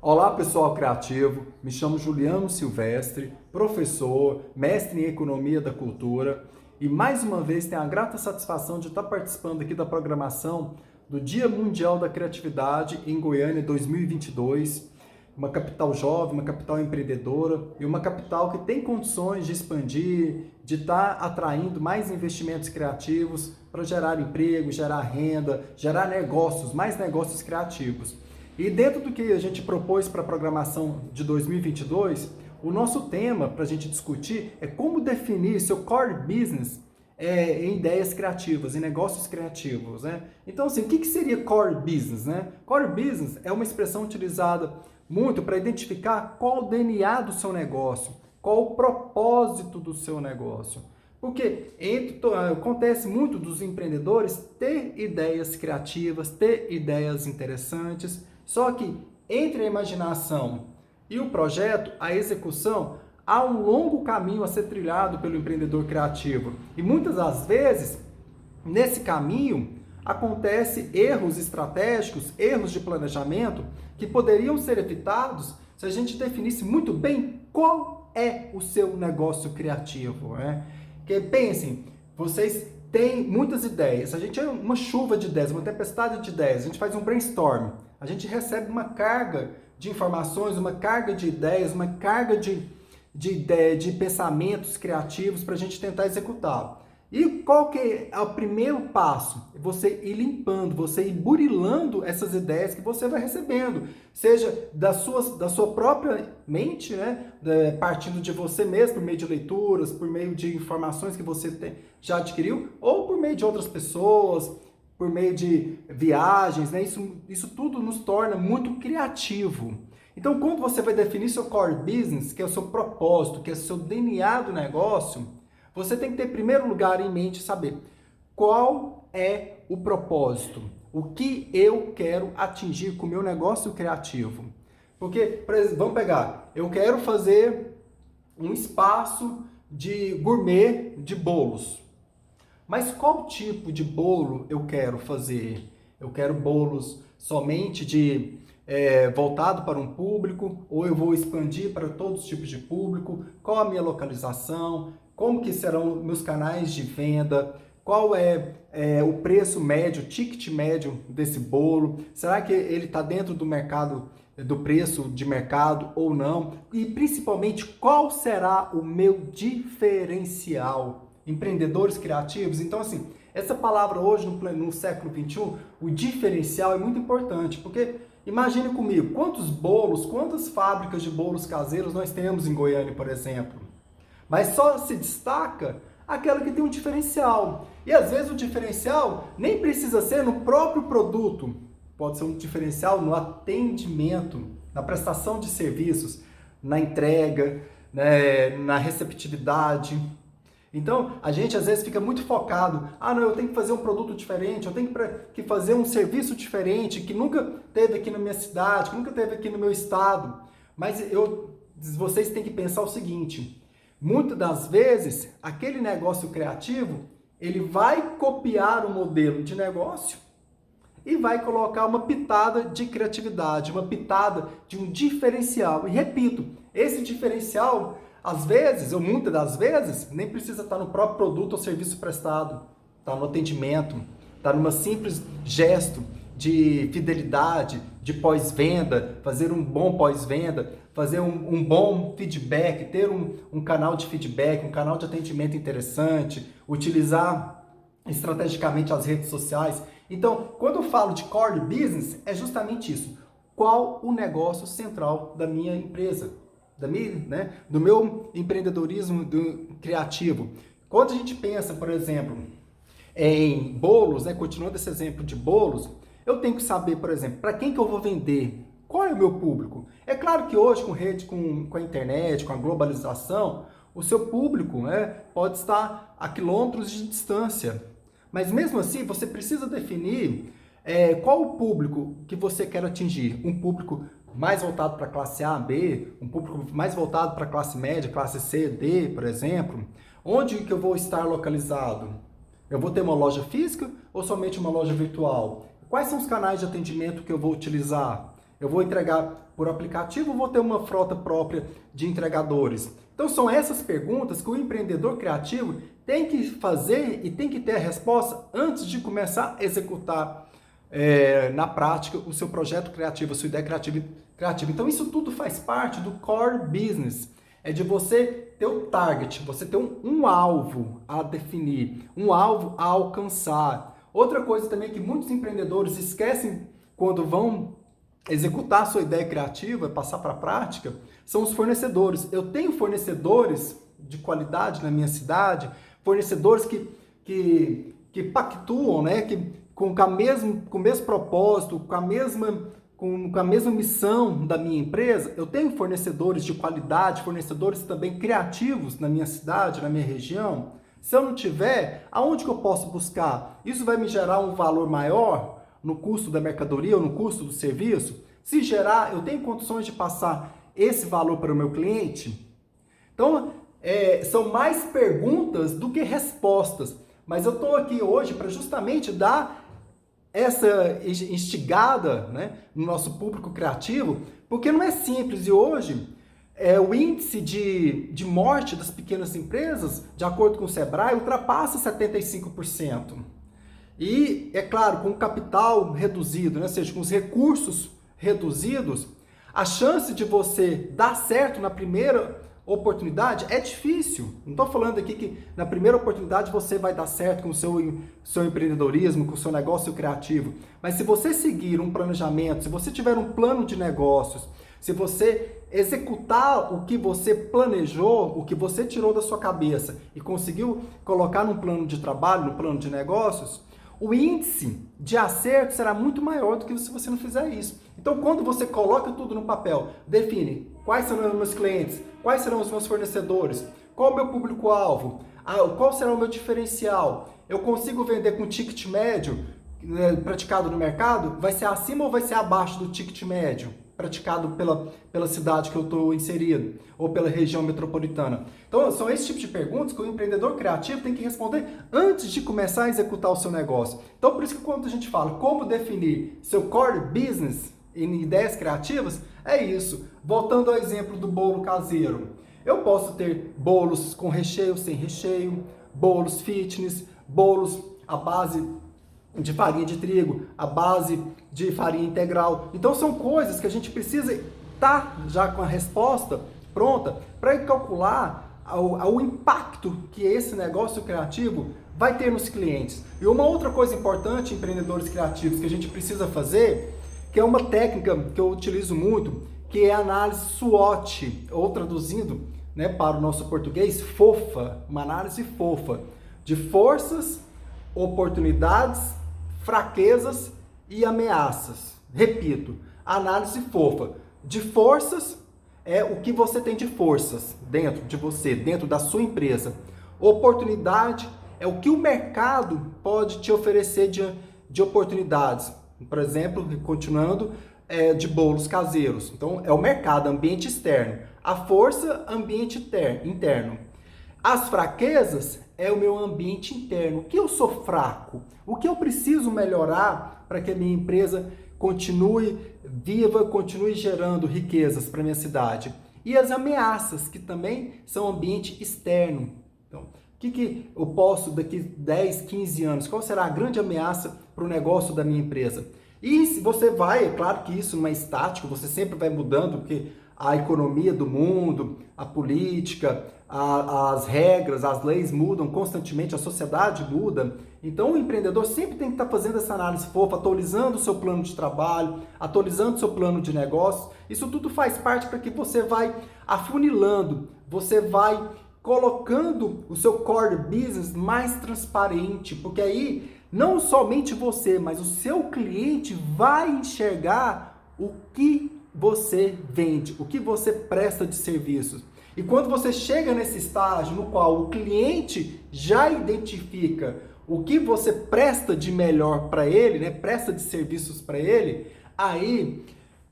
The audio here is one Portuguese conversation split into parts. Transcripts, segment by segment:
Olá pessoal criativo, me chamo Juliano Silvestre, professor, mestre em Economia da Cultura e mais uma vez tenho a grata satisfação de estar participando aqui da programação do Dia Mundial da Criatividade em Goiânia 2022, uma capital jovem, uma capital empreendedora e uma capital que tem condições de expandir, de estar atraindo mais investimentos criativos para gerar emprego, gerar renda, gerar negócios, mais negócios criativos. E dentro do que a gente propôs para a programação de 2022, o nosso tema para a gente discutir é como definir seu core business em ideias criativas, em negócios criativos, né? Então, assim, o que seria core business, né? Core business é uma expressão utilizada muito para identificar qual o DNA do seu negócio, qual o propósito do seu negócio. Porque acontece muito dos empreendedores ter ideias criativas, ter ideias interessantes, só que entre a imaginação e o projeto, a execução, há um longo caminho a ser trilhado pelo empreendedor criativo. E muitas das vezes, nesse caminho, acontecem erros estratégicos, erros de planejamento, que poderiam ser evitados se a gente definisse muito bem qual é o seu negócio criativo, né? Porque pensem, vocês têm muitas ideias, a gente é uma chuva de ideias, uma tempestade de ideias, a gente faz um brainstorm, a gente recebe uma carga de informações, uma carga de ideias, uma carga de pensamentos criativos para a gente tentar executar. E qual que é o primeiro passo? Você ir limpando, você ir burilando essas ideias que você vai recebendo, seja da sua própria mente, né? Partindo de você mesmo, por meio de leituras, por meio de informações que você já adquiriu, ou por meio de outras pessoas, por meio de viagens, né? Isso tudo nos torna muito criativo. Então, quando você vai definir seu core business, que é o seu propósito, que é o seu DNA do negócio, você tem que ter, em primeiro lugar, em mente saber qual é o propósito, o que eu quero atingir com o meu negócio criativo. Porque, por exemplo, vamos pegar, eu quero fazer um espaço de gourmet de bolos. Mas qual tipo de bolo eu quero fazer? Eu quero bolos somente voltado para um público, ou eu vou expandir para todos os tipos de público? Qual a minha localização? Como que serão meus canais de venda? Qual é o preço médio, o ticket médio desse bolo? Será que ele está dentro do mercado, do preço de mercado ou não? E principalmente, qual será o meu diferencial? Empreendedores criativos. Então, assim, essa palavra hoje, no século XXI, o diferencial é muito importante, porque imagine comigo, quantos bolos, quantas fábricas de bolos caseiros nós temos em Goiânia, por exemplo. Mas só se destaca aquela que tem um diferencial. E às vezes o diferencial nem precisa ser no próprio produto, pode ser um diferencial no atendimento, na prestação de serviços, na entrega, né, na receptividade. Então, a gente às vezes fica muito focado, não, eu tenho que fazer um produto diferente, eu tenho que fazer um serviço diferente, que nunca teve aqui na minha cidade, que nunca teve aqui no meu estado. Mas vocês têm que pensar o seguinte, muitas das vezes, aquele negócio criativo, ele vai copiar o modelo de negócio e vai colocar uma pitada de criatividade, uma pitada de um diferencial. E repito, esse diferencial, às vezes, ou muitas das vezes, nem precisa estar no próprio produto ou serviço prestado. Está no atendimento, está numa simples gesto de fidelidade, de pós-venda, fazer um bom pós-venda, fazer um bom feedback, ter um canal de feedback, um canal de atendimento interessante, utilizar estrategicamente as redes sociais. Então, quando eu falo de core business, é justamente isso. Qual o negócio central da minha empresa? Do meu empreendedorismo criativo. Quando a gente pensa, por exemplo, em bolos, né, continuando esse exemplo de bolos, eu tenho que saber, por exemplo, para quem que eu vou vender? Qual é o meu público? É claro que hoje, com a internet, com a globalização, o seu público, né, pode estar a quilômetros de distância. Mas mesmo assim, você precisa definir qual o público que você quer atingir. Um público mais voltado para a classe A, B, um público mais voltado para a classe média, classe C, D, por exemplo. Onde que eu vou estar localizado? Eu vou ter uma loja física ou somente uma loja virtual? Quais são os canais de atendimento que eu vou utilizar? Eu vou entregar por aplicativo ou vou ter uma frota própria de entregadores? Então são essas perguntas que o empreendedor criativo tem que fazer e tem que ter a resposta antes de começar a executar na prática o seu projeto criativo, a sua ideia criativa. Então isso tudo faz parte do core business. É de você ter o target, você ter um alvo a definir, um alvo a alcançar. Outra coisa também que muitos empreendedores esquecem quando vão executar a sua ideia criativa, passar para a prática, são os fornecedores. Eu tenho fornecedores de qualidade na minha cidade, fornecedores que pactuam, né, com o mesmo propósito, com a mesma missão da minha empresa. Eu tenho fornecedores de qualidade, fornecedores também criativos na minha cidade, na minha região. Se eu não tiver, aonde que eu posso buscar? Isso vai me gerar um valor maior no custo da mercadoria ou no custo do serviço? Se gerar, eu tenho condições de passar esse valor para o meu cliente? Então, são mais perguntas do que respostas. Mas eu estou aqui hoje para justamente dar essa instigada, né, no nosso público criativo, porque não é simples. E hoje, o índice de morte das pequenas empresas, de acordo com o Sebrae, ultrapassa 75%. E, é claro, com o capital reduzido, né, ou seja, com os recursos reduzidos, a chance de você dar certo na primeira oportunidade é difícil. Não estou falando aqui que na primeira oportunidade você vai dar certo com o seu empreendedorismo, com o seu negócio criativo. Mas se você seguir um planejamento, se você tiver um plano de negócios, se você executar o que você planejou, o que você tirou da sua cabeça e conseguiu colocar num plano de trabalho, no plano de negócios, o índice de acerto será muito maior do que se você não fizer isso. Então, quando você coloca tudo no papel, define quais serão os meus clientes, quais serão os meus fornecedores, qual o meu público-alvo, qual será o meu diferencial, eu consigo vender com ticket médio praticado no mercado, vai ser acima ou vai ser abaixo do ticket médio praticado pela cidade que eu estou inserido, ou pela região metropolitana. Então, são esse tipo de perguntas que o empreendedor criativo tem que responder antes de começar a executar o seu negócio. Então, por isso que quando a gente fala como definir seu core business em ideias criativas, é isso. Voltando ao exemplo do bolo caseiro. Eu posso ter bolos com recheio, sem recheio, bolos fitness, bolos à base de farinha de trigo, a base de farinha integral. Então são coisas que a gente precisa estar já com a resposta pronta para calcular o impacto que esse negócio criativo vai ter nos clientes. E uma outra coisa importante, empreendedores criativos, que a gente precisa fazer, que é uma técnica que eu utilizo muito, que é a análise SWOT, ou traduzindo, né, para o nosso português, fofa, uma análise fofa, de forças, oportunidades, fraquezas e ameaças. Repito, análise fofa. De forças é o que você tem de forças dentro de você, dentro da sua empresa. Oportunidade é o que o mercado pode te oferecer de oportunidades. Por exemplo, continuando, de bolos caseiros. Então, é o mercado, ambiente externo. A força, ambiente interno. As fraquezas é o meu ambiente interno. O que eu sou fraco? O que eu preciso melhorar para que a minha empresa continue viva, continue gerando riquezas para a minha cidade? E as ameaças, que também são ambiente externo. Então, o que eu posso daqui 10, 15 anos? Qual será a grande ameaça para o negócio da minha empresa? E se você vai, é claro que isso não é estático, você sempre vai mudando, porque a economia do mundo, a política, as regras, as leis mudam constantemente, a sociedade muda. Então o empreendedor sempre tem que estar fazendo essa análise fofa, atualizando o seu plano de trabalho, atualizando o seu plano de negócio. Isso tudo faz parte para que você vai afunilando, você vai colocando o seu core business mais transparente, porque aí não somente você, mas o seu cliente vai enxergar o que você vende, o que você presta de serviços. E quando você chega nesse estágio no qual o cliente já identifica o que você presta de melhor para ele, né, presta de serviços para ele, aí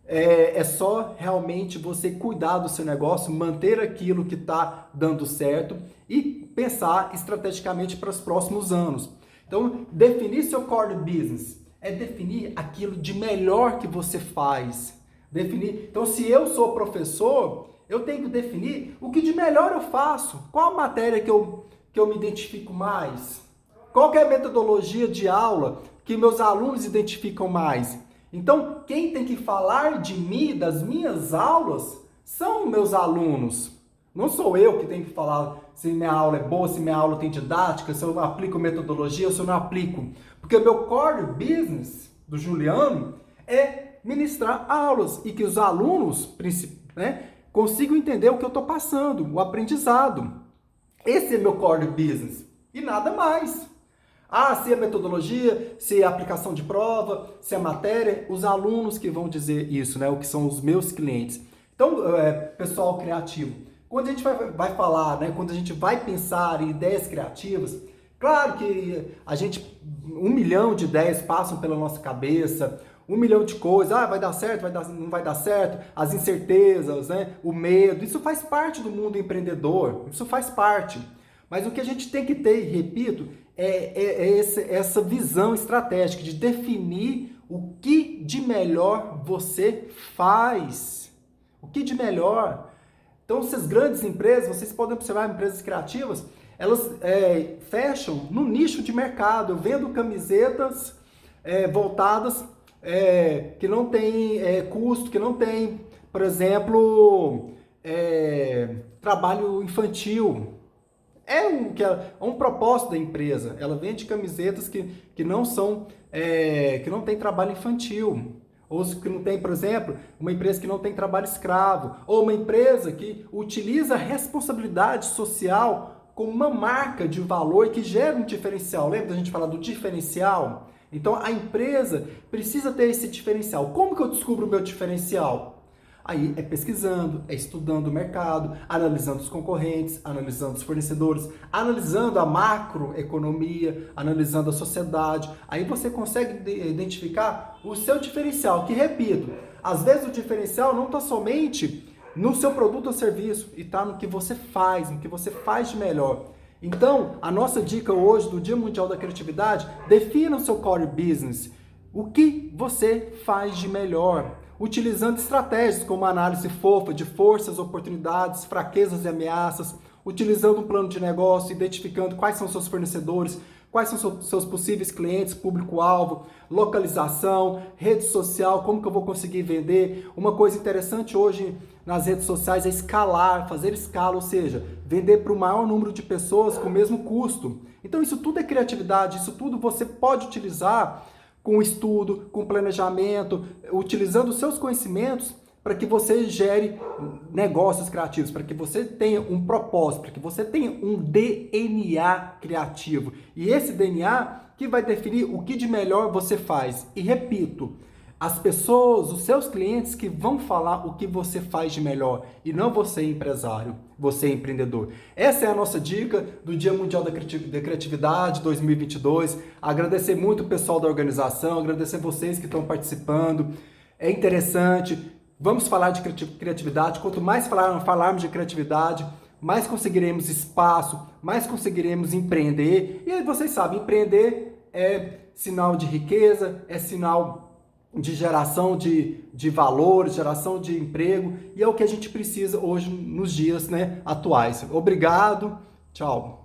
é só realmente você cuidar do seu negócio, manter aquilo que está dando certo e pensar estrategicamente para os próximos anos. Então, definir seu core business é definir aquilo de melhor que você faz. Definir. Então, se eu sou professor, eu tenho que definir o que de melhor eu faço. Qual a matéria que eu me identifico mais? Qual que é a metodologia de aula que meus alunos identificam mais? Então, quem tem que falar de mim, das minhas aulas, são meus alunos. Não sou eu que tenho que falar se minha aula é boa, se minha aula tem didática, se eu aplico metodologia ou se eu não aplico. Porque o meu core business do Juliano é ministrar aulas e que os alunos, né, consigam entender o que eu estou passando, o aprendizado. Esse é meu core business e nada mais. Ah, se é metodologia, se é aplicação de prova, se é matéria, os alunos que vão dizer isso, né? O que são os meus clientes. Então, pessoal criativo, quando a gente vai falar, né? Quando a gente vai pensar em ideias criativas, claro que a gente, 1 milhão de ideias passam pela nossa cabeça, 1 milhão de coisas, vai dar certo, não vai dar certo, as incertezas, né? O medo, isso faz parte do mundo empreendedor, isso faz parte. Mas o que a gente tem que ter, repito, é essa visão estratégica de definir o que de melhor você faz. O que de melhor. Então, essas grandes empresas, vocês podem observar, empresas criativas, elas fecham no nicho de mercado. Eu vendo camisetas voltadas que não tem custo, que não tem, por exemplo, trabalho infantil. É um propósito da empresa. Ela vende camisetas que não são, que não tem trabalho infantil. Ou que não tem, por exemplo, uma empresa que não tem trabalho escravo. Ou uma empresa que utiliza a responsabilidade social como uma marca de valor que gera um diferencial. Lembra da gente falar do diferencial? Então a empresa precisa ter esse diferencial. Como que eu descubro o meu diferencial? Aí é pesquisando, é estudando o mercado, analisando os concorrentes, analisando os fornecedores, analisando a macroeconomia, analisando a sociedade. Aí você consegue identificar o seu diferencial, que, repito, às vezes o diferencial não está somente no seu produto ou serviço, e está no que você faz, no que você faz de melhor. Então, a nossa dica hoje do Dia Mundial da Criatividade, defina o seu core business. O que você faz de melhor? Utilizando estratégias como análise fofa de forças, oportunidades, fraquezas e ameaças, utilizando um plano de negócio, identificando quais são seus fornecedores, quais são seus possíveis clientes, público-alvo, localização, rede social, como que eu vou conseguir vender. Uma coisa interessante hoje nas redes sociais é escalar, fazer escala, ou seja, vender para o maior número de pessoas com o mesmo custo. Então isso tudo é criatividade, isso tudo você pode utilizar com estudo, com planejamento, utilizando os seus conhecimentos para que você gere negócios criativos, para que você tenha um propósito, para que você tenha um DNA criativo. E esse DNA que vai definir o que de melhor você faz. E repito, as pessoas, os seus clientes que vão falar o que você faz de melhor e não você empresário, você empreendedor. Essa é a nossa dica do Dia Mundial da Criatividade 2022. Agradecer muito o pessoal da organização, agradecer vocês que estão participando. É interessante. Vamos falar de criatividade. Quanto mais falarmos de criatividade, mais conseguiremos espaço, mais conseguiremos empreender. E aí vocês sabem, empreender é sinal de riqueza, é sinal de geração de valores, geração de emprego, e é o que a gente precisa hoje nos dias, né, atuais. Obrigado, tchau.